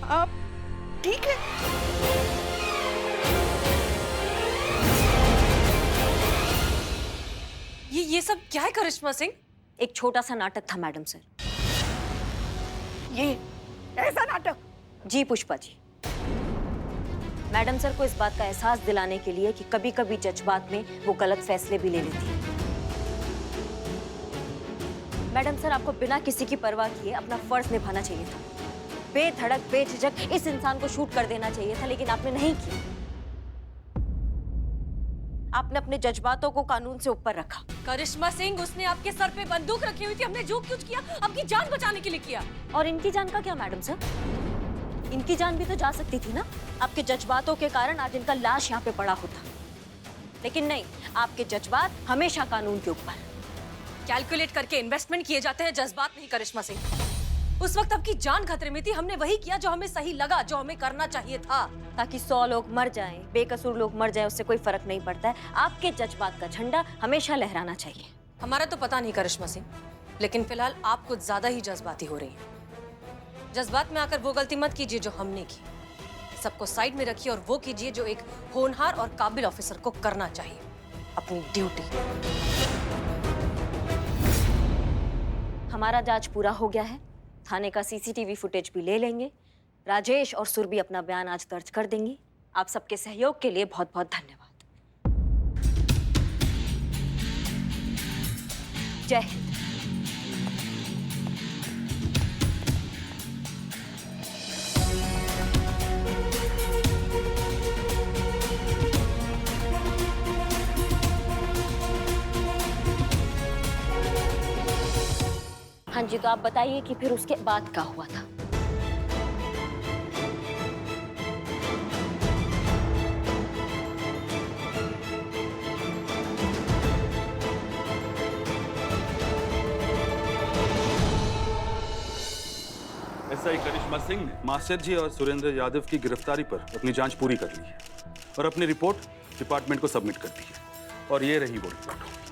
आप ठीक है? ये सब क्या है करिश्मा सिंह? एक छोटा सा नाटक था मैडम सर। ये ऐसा नाटक? जी पुष्पा जी, मैडम सर को इस बात का एहसास दिलाने के लिए कि कभी कभी जज्बात में वो गलत फैसले भी ले लेती है। मैडम सर, आपको बिना किसी की परवाह किए अपना फर्ज निभाना चाहिए था। बेधड़क बेझिझक इस इंसान को शूट कर देना चाहिए था, लेकिन आपने नहीं किया। आपने अपने जज्बातों को कानून से ऊपर रखा। करिश्मा सिंह, उसने आपके सर पे बंदूक रखी हुई थी, हमने जो कुछ किया आपकी जान बचाने के लिए किया। और इनकी जान का क्या मैडम सर? इनकी जान भी तो जा सकती थी ना। आपके जज्बातों के कारण आज इनका लाश यहाँ पे पड़ा होता, लेकिन नहीं, आपके जज्बात हमेशा कानून के ऊपर। कैलकुलेट करके इन्वेस्टमेंट किए जाते हैं, जज्बात नहीं करिश्मा सिंह। उस वक्त आपकी जान खतरे में थी, हमने वही किया जो हमें सही लगा, जो हमें करना चाहिए था। ताकि 100 लोग मर जाएं, बेकसूर लोग मर जाएं, उससे कोई फर्क नहीं पड़ता है। आपके जज्बात का झंडा हमेशा लहराना चाहिए। हमारा तो पता नहीं करिश्मा सिंह, लेकिन फिलहाल आप कुछ ज्यादा ही जज्बाती हो रही हैं। जज्बात में आकर वो गलती मत कीजिए जो हमने की। सबको साइड में रखिए और वो कीजिए जो एक होनहार और काबिल ऑफिसर को करना चाहिए, अपनी ड्यूटी। हमारा जांच पूरा हो गया है, थाने का सीसीटीवी फुटेज भी ले लेंगे। राजेश और सुरभि अपना बयान आज दर्ज कर देंगी। आप सबके सहयोग के लिए बहुत बहुत धन्यवाद। जय हिंद। हाँ जी, तो आप बताइए कि फिर उसके बाद क्या हुआ था? एसआई करिश्मा सिंह ने मास्टर जी और सुरेंद्र यादव की गिरफ्तारी पर अपनी जांच पूरी कर ली है और अपनी रिपोर्ट डिपार्टमेंट को सबमिट कर दी है। और ये रही वो रिपोर्ट।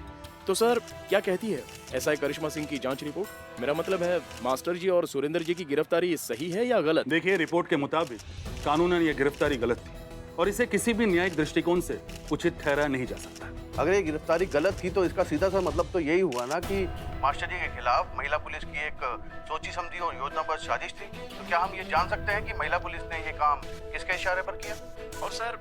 तो सर, क्या कहती है एसआई करिश्मा सिंह की जांच रिपोर्ट? मेरा मतलब है, मास्टर जी और सुरेंद्र जी की गिरफ्तारी सही है या गलत? देखिए, रिपोर्ट के मुताबिक कानूनन ये गिरफ्तारी गलत थी और इसे किसी भी न्यायिक दृष्टिकोण से उचित ठहराया नहीं जा सकता। अगर ये गिरफ्तारी गलत थी तो इसका सीधा सा मतलब तो यही हुआ ना कि मास्टर जी के खिलाफ महिला पुलिस की एक सोची समझी और योजनाबद्ध साजिश थी। तो क्या हम ये जान सकते हैं कि महिला पुलिस ने ये काम किसके इशारे पर किया? और सर,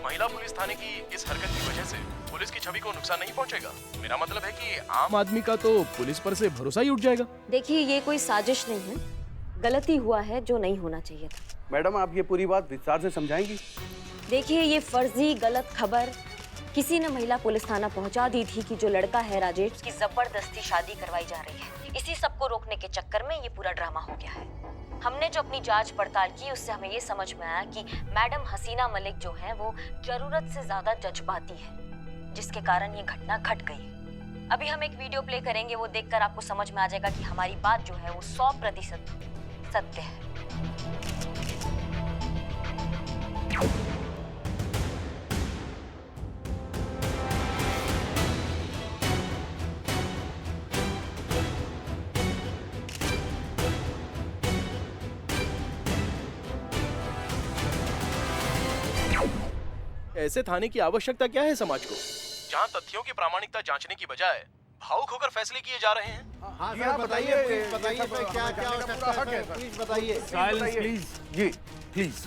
महिला पुलिस थाने की इस हरकत की वजह से पुलिस की छवि को नुकसान नहीं पहुंचेगा? मेरा मतलब है कि आम आदमी का तो पुलिस पर से भरोसा ही उठ जाएगा। देखिए, ये कोई साजिश नहीं है, गलती हुआ है जो नहीं होना चाहिए था। मैडम, आप ये पूरी बात विस्तार से समझाएंगी? देखिए, ये फर्जी गलत खबर किसी ने महिला पुलिस थाना पहुंचा दी थी कि जो लड़का है राजेश, उसकी जबरदस्ती शादी करवाई जा रही है। इसी सब को रोकने के चक्कर में ये पूरा ड्रामा हो गया है। हमने जो अपनी जांच पड़ताल की, उससे हमें ये समझ में आया कि मैडम हसीना मलिक जो है वो जरूरत से ज्यादा जज्बाती है, जिसके कारण ये घटना घट गई। अभी हम एक वीडियो प्ले करेंगे, वो देखकर आपको समझ में आ जाएगा कि हमारी बात जो है वो 100% सत्य है। ऐसे थाने की आवश्यकता क्या है समाज को, जहां तथ्यों की प्रामाणिकता जांचने की बजाय भावुक होकर फैसले किए जा रहे हैं? हाँ सर, बताइए प्लीज, बताइए सर, क्या क्या आवश्यकता है, प्लीज बताइए। Silence please. जी प्लीज।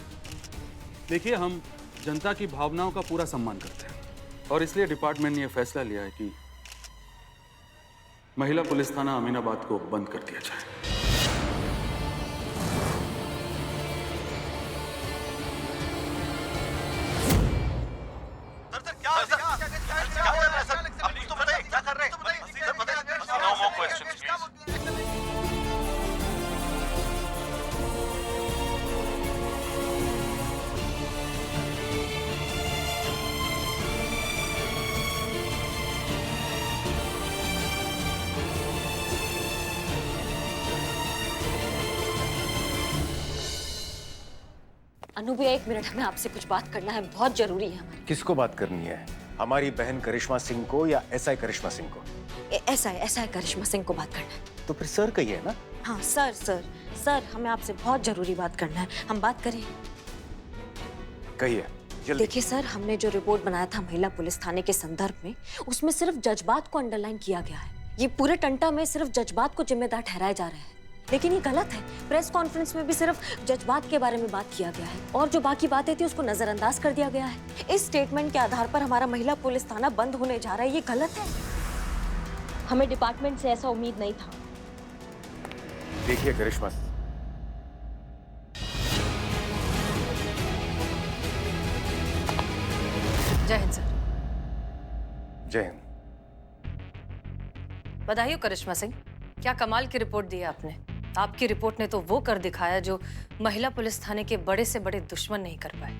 देखिए, हम जनता की भावनाओं का पूरा सम्मान करते हैं और इसलिए डिपार्टमेंट ने यह फैसला लिया है कि महिला पुलिस थाना अमीनाबाद को बंद कर दिया जाए। अनु भैया 1 मिनट, हमें आपसे कुछ बात करना है, बहुत जरूरी है हमारी। किसको बात करनी है? हमारी बहन करिश्मा सिंह को या एसआई करिश्मा सिंह को? ऐसा है करिश्मा सिंह को बात करना है। तो फिर सर कहिए ना। हाँ सर, हमें आपसे बहुत जरूरी बात करना है, हम बात करें। कहिए जल्दी। देखिए सर, हमने जो रिपोर्ट बनाया था महिला पुलिस थाने के संदर्भ में, उसमें सिर्फ जज्बात को अंडरलाइन किया गया है। ये पूरे टंटा में सिर्फ जज्बात को जिम्मेदार ठहराए जा रहे हैं, लेकिन ये गलत है। प्रेस कॉन्फ्रेंस में भी सिर्फ जज्बात के बारे में बात किया गया है और जो बाकी बातें थी उसको नजरअंदाज कर दिया गया है। इस स्टेटमेंट के आधार पर हमारा महिला पुलिस थाना बंद होने जा रहा है, ये गलत है। हमें डिपार्टमेंट से ऐसा उम्मीद नहीं था। देखिए करिश्मा, जय हिंद सर। जय हिंद। बधाई हो करिश्मा सिंह, क्या कमाल की रिपोर्ट दी है आपने। आपकी रिपोर्ट ने तो वो कर दिखाया जो महिला पुलिस थाने के बड़े से बड़े दुश्मन नहीं कर पाए।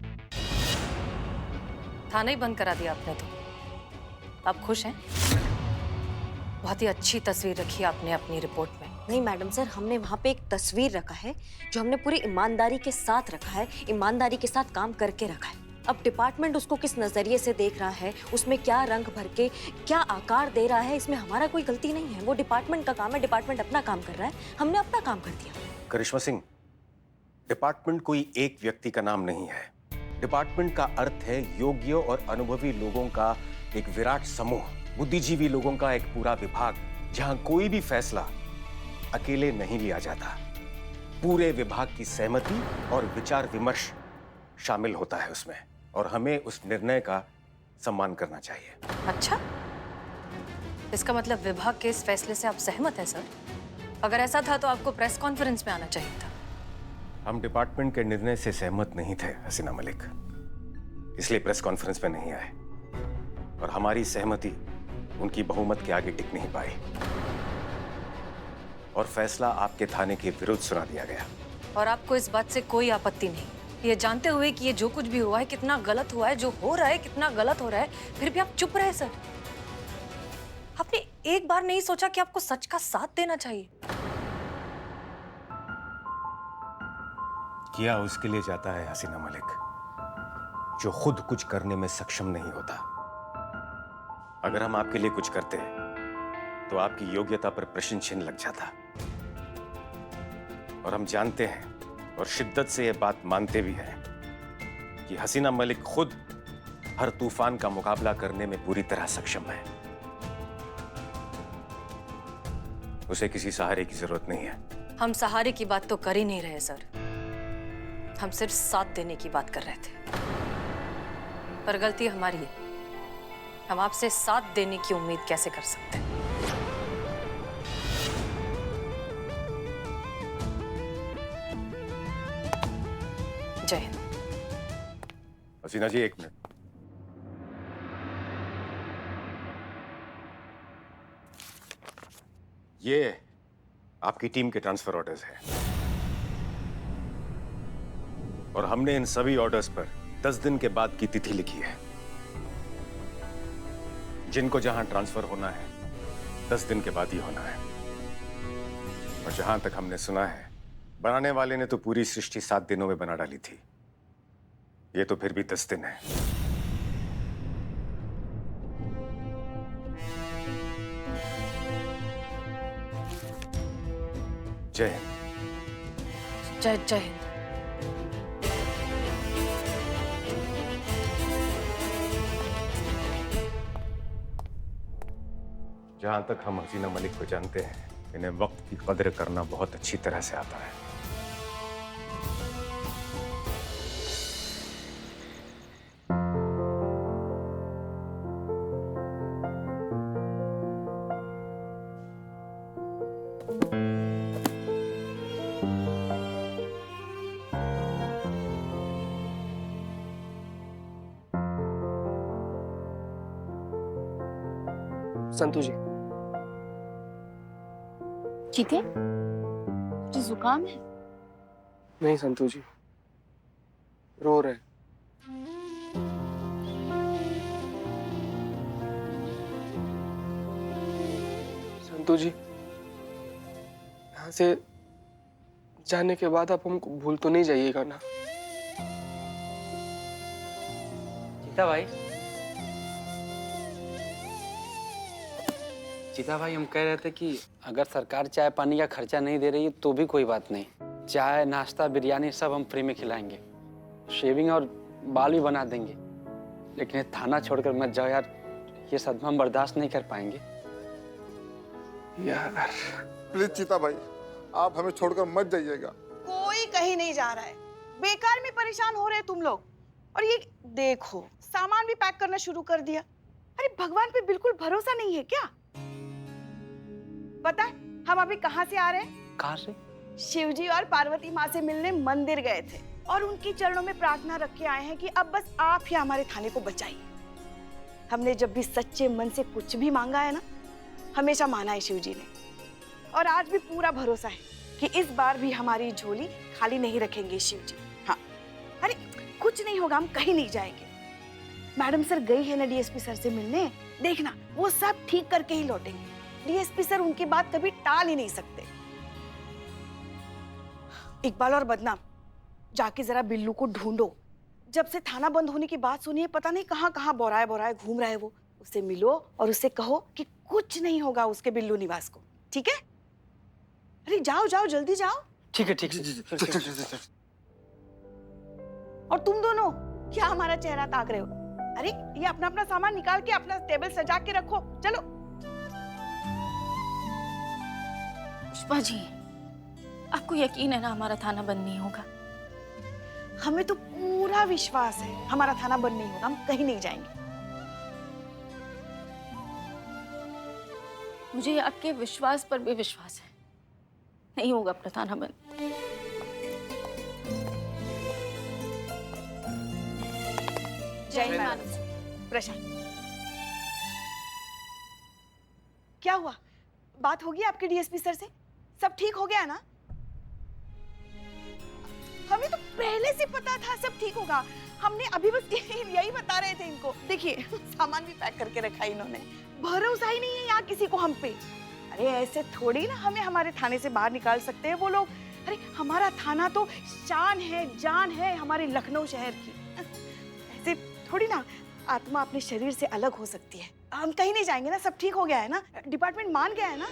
थाना ही बंद करा दिया आपने तो। आप खुश हैं? बहुत ही अच्छी तस्वीर रखी आपने अपनी रिपोर्ट में। नहीं मैडम सर, हमने वहाँ पे एक तस्वीर रखा है जो हमने पूरी ईमानदारी के साथ रखा है, ईमानदारी के साथ काम करके रखा है। अब डिपार्टमेंट उसको किस नजरिए से देख रहा है, उसमें क्या रंग भर के क्या आकार दे रहा है, इसमें हमारा कोई गलती नहीं है। वो डिपार्टमेंट का काम है, डिपार्टमेंट अपना काम कर रहा है, हमने अपना काम कर दिया। करिश्मा सिंह, डिपार्टमेंट कोई एक व्यक्ति का नाम नहीं है। डिपार्टमेंट का अर्थ है योग्य और अनुभवी लोगों का एक विराट समूह, बुद्धिजीवी लोगों का एक पूरा विभाग, जहां कोई भी फैसला अकेले नहीं लिया जाता। पूरे विभाग की सहमति और विचार विमर्श शामिल होता है उसमें, और हमें उस निर्णय का सम्मान करना चाहिए। अच्छा, इसका मतलब विभाग के इस फैसले से आप सहमत हैं सर? अगर ऐसा था तो आपको प्रेस कॉन्फ्रेंस में आना चाहिए था। हम डिपार्टमेंट के निर्णय से सहमत नहीं थे हसीना मलिक, इसलिए प्रेस कॉन्फ्रेंस में नहीं आए, और हमारी सहमति उनकी बहुमत के आगे टिक नहीं पाई और फैसला आपके थाने के विरुद्ध सुना दिया गया। और आपको इस बात से कोई आपत्ति नहीं, ये जानते हुए कि ये जो कुछ भी हुआ है कितना गलत हुआ है, जो हो रहा है कितना गलत हो रहा है, फिर भी आप चुप रहे सर? आपने एक बार नहीं सोचा कि आपको सच का साथ देना चाहिए? किया उसके लिए जाता है हसीना मलिक जो खुद कुछ करने में सक्षम नहीं होता। अगर हम आपके लिए कुछ करते तो आपकी योग्यता पर प्रश्न चिन्ह लग जाता, और हम जानते हैं और शिद्दत से यह बात मानते भी हैं कि हसीना मलिक खुद हर तूफान का मुकाबला करने में पूरी तरह सक्षम है। उसे किसी सहारे की जरूरत नहीं है। हम सहारे की बात तो कर ही नहीं रहे सर, हम सिर्फ साथ देने की बात कर रहे थे। पर गलती हमारी है, हम आपसे साथ देने की उम्मीद कैसे कर सकते हैं? जय हिंद। हसीना जी 1 मिनट। ये आपकी टीम के ट्रांसफर ऑर्डर्स हैं, और हमने इन सभी ऑर्डर्स पर 10 दिन के बाद की तिथि लिखी है। जिनको जहां ट्रांसफर होना है 10 दिन के बाद ही होना है, और जहां तक हमने सुना है बनाने वाले ने तो पूरी सृष्टि 7 दिनों में बना डाली थी, ये तो फिर भी 10 दिन है। जय हिंद। जय हिंद। जहां तक हम हसीना मलिक को जानते हैं, इन्हें वक्त की कदर करना बहुत अच्छी तरह से आता है। संतु जी, ठीक है? मुझे जुकाम है। नहीं संतु जी, रो रहे। संतु जी, यहाँ से जाने के बाद आप हमको भूल तो नहीं जाइएगा ना? चीता भाई, चीता भाई, हम कह रहे थे कि अगर सरकार चाय पानी का खर्चा नहीं दे रही है तो भी कोई बात नहीं। चाय, नाश्ता, बिरयानी सब हम फ्री में खिलाएंगे। शेविंग और बाल भी बना देंगे। लेकिन ये थाना छोड़कर मत जाओ यार, ये सदमा हम बर्दाश्त नहीं कर पाएंगे यार। प्लीज चीता भाई, आप हमें छोड़कर मत जाइएगा। कोई कहीं नहीं जा रहा है, बेकार में परेशान हो रहे तुम लोग। और ये देखो, सामान भी पैक करना शुरू कर दिया। अरे भगवान पे बिल्कुल भरोसा नहीं है क्या? पता है हम अभी कहाँ से आ रहे हैं? कहाँ से? शिवजी और पार्वती माँ से मिलने मंदिर गए थे और उनके चरणों में प्रार्थना रख के आए हैं कि अब बस आप ही हमारे थाने को बचाइए। हमने जब भी सच्चे मन से कुछ भी मांगा है ना, हमेशा माना है शिवजी ने। और आज भी पूरा भरोसा है कि इस बार भी हमारी झोली खाली नहीं रखेंगे शिवजी। हाँ, अरे कुछ नहीं होगा, हम कहीं नहीं जाएंगे। मैडम सर गई है ना डीएसपी सर से मिलने, देखना वो सब ठीक करके ही लौटेंगे। डीएसपी सर उनकी बात कभी टाल ही नहीं सकते। इकबाल और बदनाम, जाके जरा बिल्लू को ढूंढो। जब से थाना बंद होने की बात सुनी है, पता नहीं कहाँ कहाँ बोराए बोराए घूम रहा है वो। उससे मिलो और उससे कहो कि कुछ नहीं होगा उसके बिल्लू निवास को, ठीक है? अरे जाओ जाओ, जल्दी जाओ। ठीक है, ठीक है। और तुम दोनों क्या हमारा चेहरा ताक रहे हो? अरे ये अपना अपना सामान निकाल के अपना टेबल सजा के रखो, चलो। पुष्पा जी, आपको यकीन है ना हमारा थाना बंद नहीं होगा? हमें तो पूरा विश्वास है हमारा थाना बंद नहीं होगा, हम कहीं नहीं जाएंगे। मुझे आपके विश्वास पर भी विश्वास है, नहीं होगा अपना थाना बंद। जय मैडम। प्रशांत, क्या हुआ? बात होगी आपके डीएसपी सर से? सब ठीक हो गया ना? हमें तो पहले से पता था सब ठीक होगा। हमने अभी बस यही बता रहे थे इनको। देखिए सामान भी पैक करके रखा इन्होंने। भरोसा ही नहीं है यहाँ किसी को हम पे। अरे ऐसे थोड़ी ना हमें हमारे थाने से बाहर निकाल सकते हैं वो लोग। अरे हमारा थाना तो शान है, जान है हमारे लखनऊ शहर की। ऐसे थोड़ी ना आत्मा अपने शरीर से अलग हो सकती है। हम कहीं नहीं जाएंगे ना, सब ठीक हो गया है ना? डिपार्टमेंट मान गया है ना?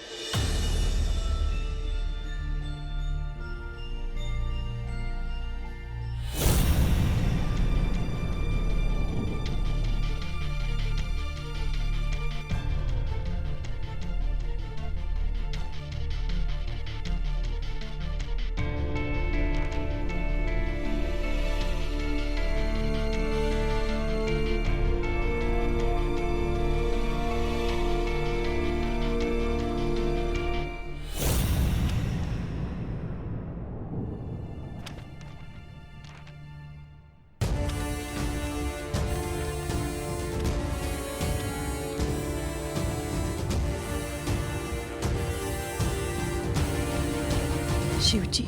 शिवजी,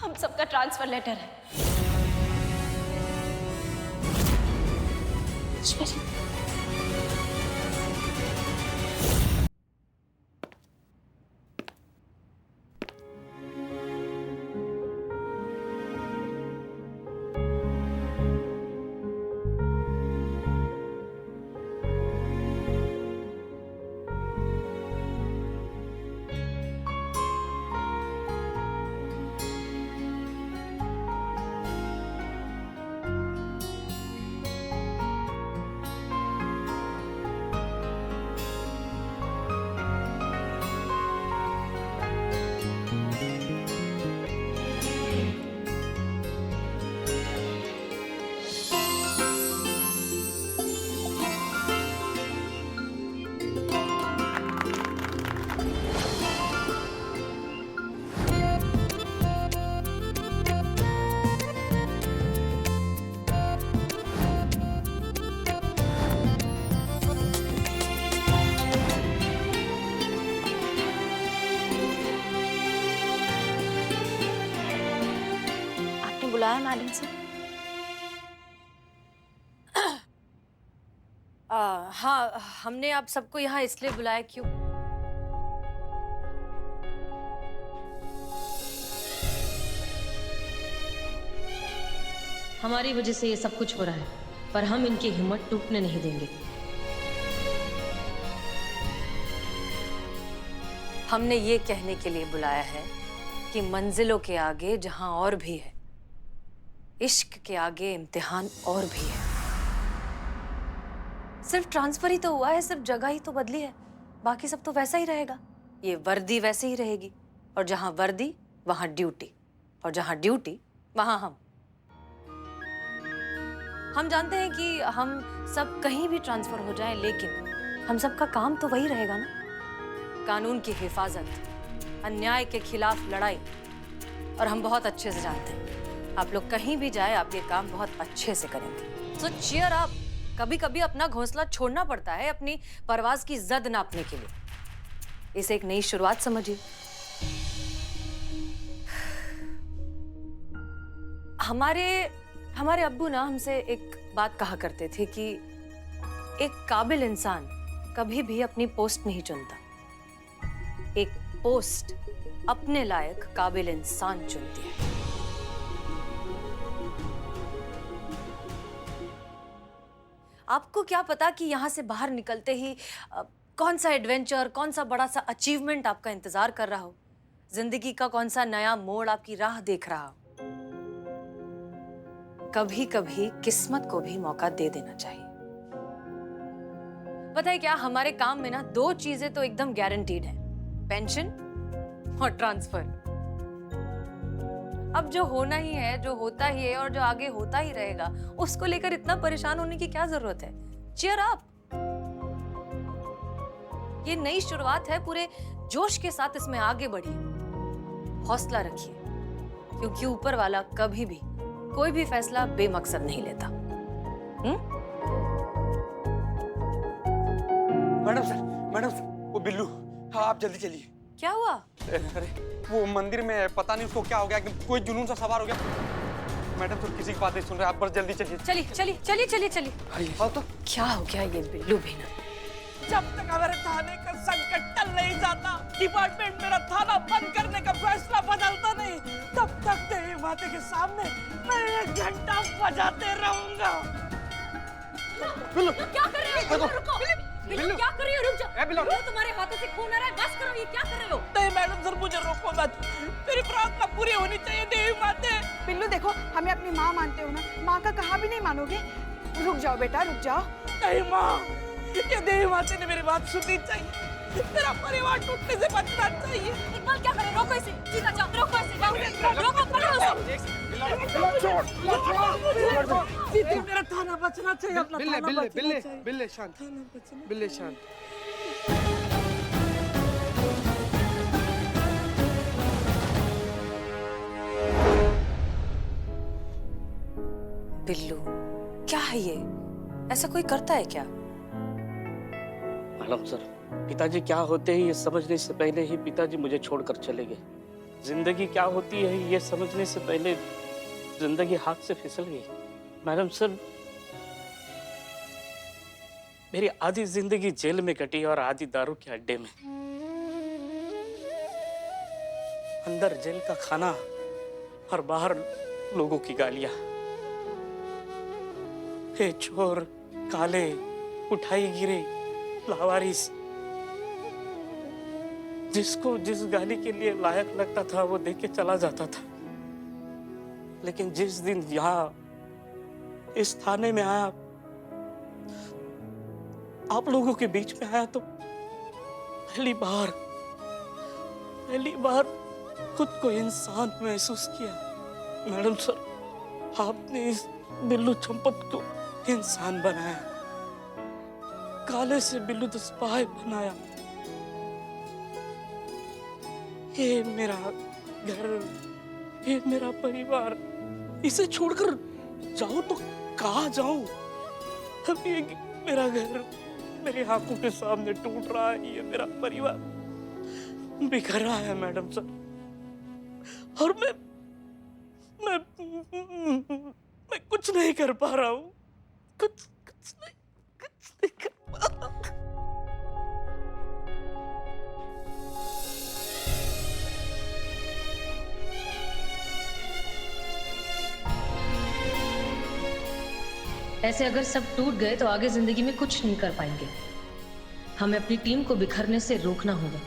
हम सबका ट्रांसफर लेटर है। पुष्पा जी, बुलाया मैडम से? हाँ, हमने आप सबको यहाँ इसलिए बुलाया क्यों? हमारी वजह से ये सब कुछ हो रहा है, पर हम इनकी हिम्मत टूटने नहीं देंगे। हमने ये कहने के लिए बुलाया है कि मंजिलों के आगे जहां और भी है, इश्क के आगे इम्तिहान और भी है। सिर्फ ट्रांसफर ही तो हुआ है, सिर्फ जगह ही तो बदली है, बाकी सब तो वैसा ही रहेगा। ये वर्दी वैसे ही रहेगी, और जहां वर्दी वहां ड्यूटी, और जहां ड्यूटी वहां हम। हम जानते हैं कि हम सब कहीं भी ट्रांसफर हो जाएं, लेकिन हम सबका काम तो वही रहेगा ना, कानून की हिफाजत, अन्याय के खिलाफ लड़ाई। और हम बहुत अच्छे से जानते हैं, आप लोग कहीं भी जाए आप ये काम बहुत अच्छे से करेंगे। सो चीयर अप। कभी कभी अपना घोंसला छोड़ना पड़ता है अपनी परवाज की जद नापने के लिए। इसे एक नई शुरुआत समझिए। हमारे अब्बू ना हमसे एक बात कहा करते थे कि एक काबिल इंसान कभी भी अपनी पोस्ट नहीं चुनता, एक पोस्ट अपने लायक काबिल इंसान चुनती है। आपको क्या पता कि यहां से बाहर निकलते ही कौन सा एडवेंचर, कौन सा बड़ा सा अचीवमेंट आपका इंतजार कर रहा हो, जिंदगी का कौन सा नया मोड़ आपकी राह देख रहा हो। कभी कभी किस्मत को भी मौका दे देना चाहिए। पता है क्या, हमारे काम में ना दो चीजें तो एकदम गारंटीड है, पेंशन और ट्रांसफर। अब जो होना ही है, जो होता ही है और जो आगे होता ही रहेगा, उसको लेकर इतना परेशान होने की क्या जरूरत है। Cheer up. ये नई शुरुआत है, पूरे जोश के साथ इसमें आगे बढ़िए, हौसला रखिए, क्योंकि ऊपर वाला कभी भी कोई भी फैसला बेमकसद नहीं लेता। मैडम सर, वो बिल्लू, हाँ आप जल्दी चलिए। क्या हुआ? अरे वो मंदिर में पता नहीं उसको क्या हो गया, कोई जुनून सा सवार हो गया। मैडम तो किसी की बात नहीं सुन रहे, आप बस जल्दी चलिए। चलिए। हाँ तो क्या हो गया ये बिल्लू भी ना? जब तक हमारे थाने का संकट टल नहीं जाता, डिपार्टमेंट मेरा थाना बंद करने का फैसला बदलता नहीं, तब तक देवी माता के सामने मैं 1 घंटा बजाते रहूंगा। क्या कर रहे हो? रुको। बिल्लू क्या कर रही हो? रुक जाओ। तुम्हारे हाथों से खून आ रहा है, बस करो। ये क्या कर रहे हो? नहीं मैडम सर, मुझे रोको मत, मेरी प्रार्थना पूरी होनी चाहिए देवी माते। बिल्लू देखो, हमें अपनी माँ मानते हो ना, माँ का कहा भी नहीं मानोगे। रुक जाओ बेटा, रुक जाओ। नहीं माँ, ये देवी माते ने मेरी बात सुननी चाहिए, मेरा परिवार टूटने से बचना चाहिए। इकबाल क्या करे? रोको इसे, सीधा जाओ, रोको इसे, रोको, पकड़ो उसे। मेरा थाना बचना चाहिए, अपना थाना बचना चाहिए। बिल्ले शांत, बिल्ले शांत। बिल्लू क्या है ये? ऐसा कोई करता है क्या? मैडम सर, पिताजी क्या होते हैं ये समझने से पहले ही पिताजी मुझे छोड़कर चले गए। जिंदगी क्या होती है ये समझने से पहले जिंदगी हाथ से फिसल गई। मैडम सर, मेरी आधी जिंदगी जेल में कटी और आधी दारू के अड्डे में। अंदर जेल का खाना और बाहर लोगों की गालियां। हे चोर, काले, उठाई गिरे, लावारिस। जिसको जिस गाली के लिए लायक लगता था वो देख के चला जाता था। लेकिन जिस दिन यहाँ इस थाने में आया, आप लोगों के बीच में आया, तो पहली बार खुद को इंसान महसूस किया। मैडम सर, आपने इस बिल्लू चंपत को इंसान बनाया, काले से बिल्लू द स्पाई बनाया। ये मेरा घर, ये मेरा परिवार, इसे छोड़कर जाऊं तो कहाँ जाऊं? अब ये मेरा घर मेरी आंखों के सामने टूट रहा है, ये मेरा परिवार बिखर रहा है मैडम सर। और मैं कुछ नहीं कर पा रहा हूँ, कुछ नहीं कर पा रहा हूँ। ऐसे अगर सब टूट गए तो आगे जिंदगी में कुछ नहीं कर पाएंगे। हमें अपनी टीम को बिखरने से रोकना होगा।